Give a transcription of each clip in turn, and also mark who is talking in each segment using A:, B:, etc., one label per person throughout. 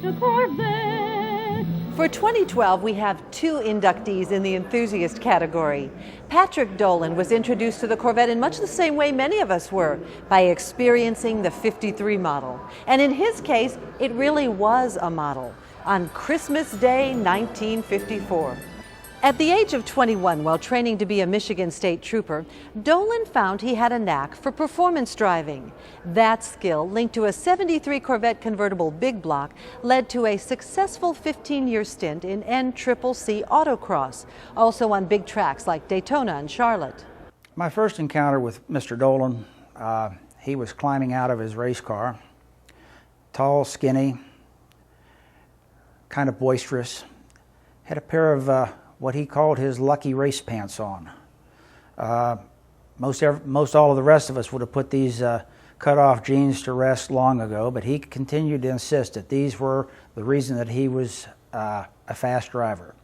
A: a Corvette.
B: For 2012, we have two inductees in the enthusiast category. Patrick Dolan was introduced to the Corvette in much the same way many of us were, by experiencing the '53 model. And in his case, it really was a model, on Christmas Day, 1954. At the age of 21, while training to be a Michigan State Trooper, Dolan found he had a knack for performance driving. That skill, linked to a '73 Corvette convertible big block, led to a successful 15-year stint in NCCC autocross, also on big tracks like Daytona and Charlotte.
C: My first encounter with Mr. Dolan, he was climbing out of his race car, tall, skinny, kind of boisterous, had a pair of what he called his lucky race pants on. Most all of the rest of us would have put these cut-off jeans to rest long ago, but he continued to insist that these were the reason that he was a fast driver.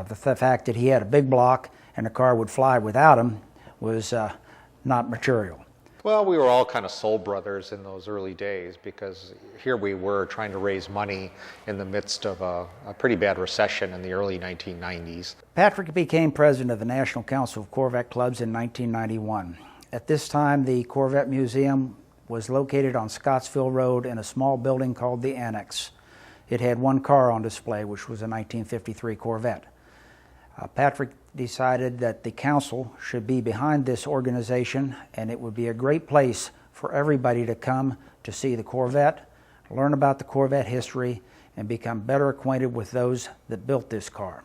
C: The fact that he had a big block and the car would fly without him was not material.
D: Well, we were all kind of soul brothers in those early days, because here we were trying to raise money in the midst of a pretty bad recession in the early 1990s.
C: Patrick became president of the National Council of Corvette Clubs in 1991. At this time, the Corvette Museum was located on Scottsville Road in a small building called the Annex. It had one car on display, which was a 1953 Corvette. Patrick decided that the council should be behind this organization, and it would be a great place for everybody to come to see the Corvette, learn about the Corvette history, and become better acquainted with those that built this car.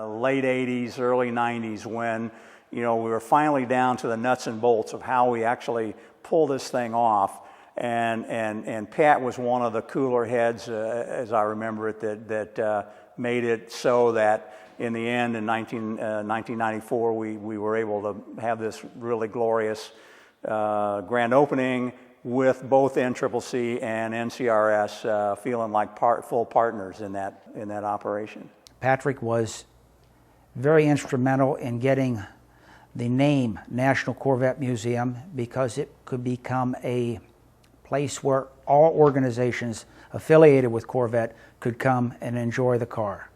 E: Late 80s, early 90s, when we were finally down to the nuts and bolts of how we actually pull this thing off, and Pat was one of the cooler heads, as I remember it, that made it so that in the end, in 1994, we were able to have this really glorious grand opening with both NCCC and NCRS feeling like full partners in that operation.
C: Patrick was very instrumental in getting the name National Corvette Museum, because it could become a place where all organizations affiliated with Corvette could come and enjoy the car.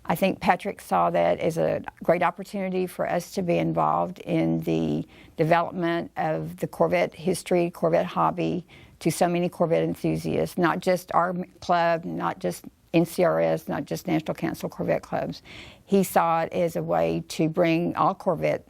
F: I think Patrick saw that as a great opportunity for us to be involved in the development of the Corvette history, Corvette hobby, to so many Corvette enthusiasts, not just our club, not just NCRS, not just National Council Corvette Clubs. He saw it as a way to bring all Corvette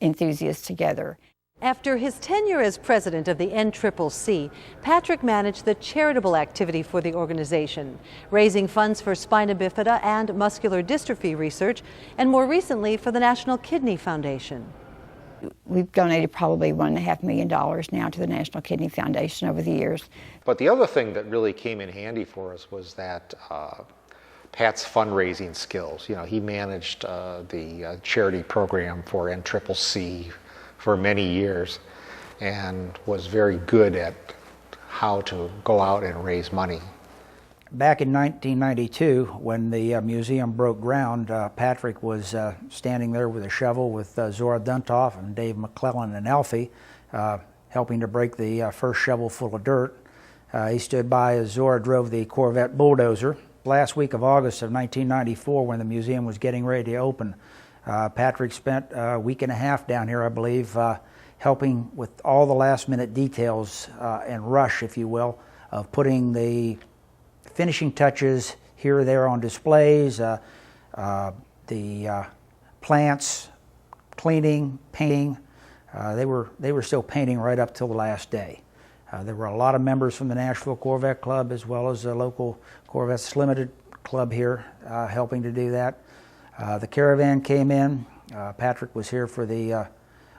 F: enthusiasts together.
B: After his tenure as president of the NCCC, Patrick managed the charitable activity for the organization, raising funds for spina bifida and muscular dystrophy research, and more recently for the National Kidney Foundation.
F: We've donated probably $1.5 million now to the National Kidney Foundation over the years.
D: But the other thing that really came in handy for us was that Pat's fundraising skills. He managed the charity program for NCCC for many years, and was very good at how to go out and raise money.
C: Back in 1992, when the museum broke ground, Patrick was standing there with a shovel with Zora Duntoff and Dave McClellan and Alfie, helping to break the first shovel full of dirt. He stood by as Zora drove the Corvette bulldozer. Last week of August of 1994, when the museum was getting ready to open, Patrick spent a week and a half down here, I believe, helping with all the last-minute details and rush, if you will, of putting the finishing touches here or there on displays, the plants, cleaning, painting. They were still painting right up till the last day. There were a lot of members from the Nashville Corvette Club, as well as the local Corvettes Limited Club here, helping to do that. The caravan came in. Patrick was here for the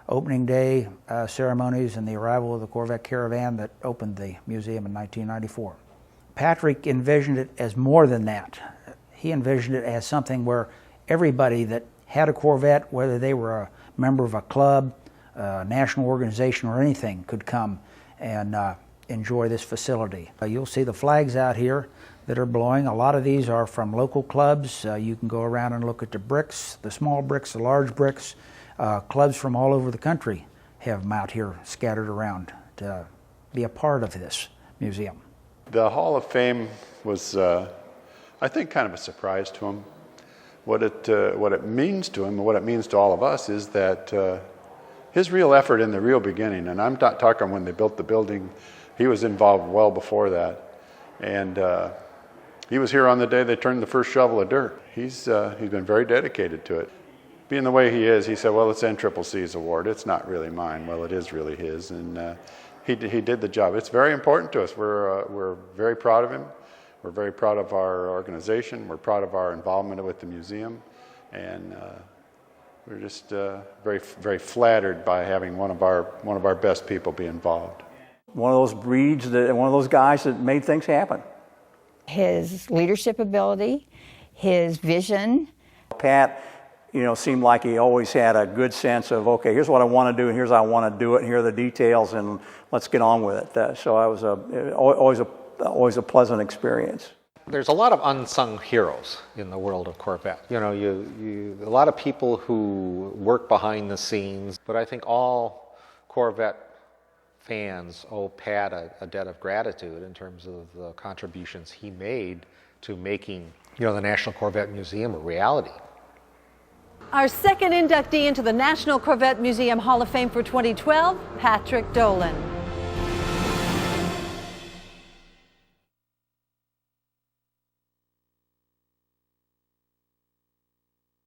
C: opening day ceremonies and the arrival of the Corvette caravan that opened the museum in 1994. Patrick envisioned it as more than that. He envisioned it as something where everybody that had a Corvette, whether they were a member of a club, a national organization, or anything, could come and enjoy this facility. You'll see the flags out here that are blowing. A lot of these are from local clubs. You can go around and look at the bricks, the small bricks, the large bricks. Clubs from all over the country have them out here scattered around to be a part of this museum.
G: The Hall of Fame was, I think, kind of a surprise to him. What it means to him and what it means to all of us is that his real effort in the real beginning, and I'm not talking when they built the building, he was involved well before that. And he was here on the day they turned the first shovel of dirt. He's been very dedicated to it. Being the way he is, he said, well, it's NCCC's award. It's not really mine. Well, it is really his. And he did the job. It's very important to us. We're very proud of him. We're very proud of our organization. We're proud of our involvement with the museum. And we're just very, very flattered by having one of our best people be involved.
E: One of those breeds, one of those guys that made things happen.
F: His leadership ability, his vision.
E: Pat, seemed like he always had a good sense of, okay, here's what I want to do, and here's how I want to do it, and here are the details, and let's get on with it. So I was always a pleasant experience.
D: There's a lot of unsung heroes in the world of Corvette. A lot of people who work behind the scenes, but I think all Corvette fans owe Pat a debt of gratitude in terms of the contributions he made to making, the National Corvette Museum a reality.
B: Our second inductee into the National Corvette Museum Hall of Fame for 2012, Patrick Dolan.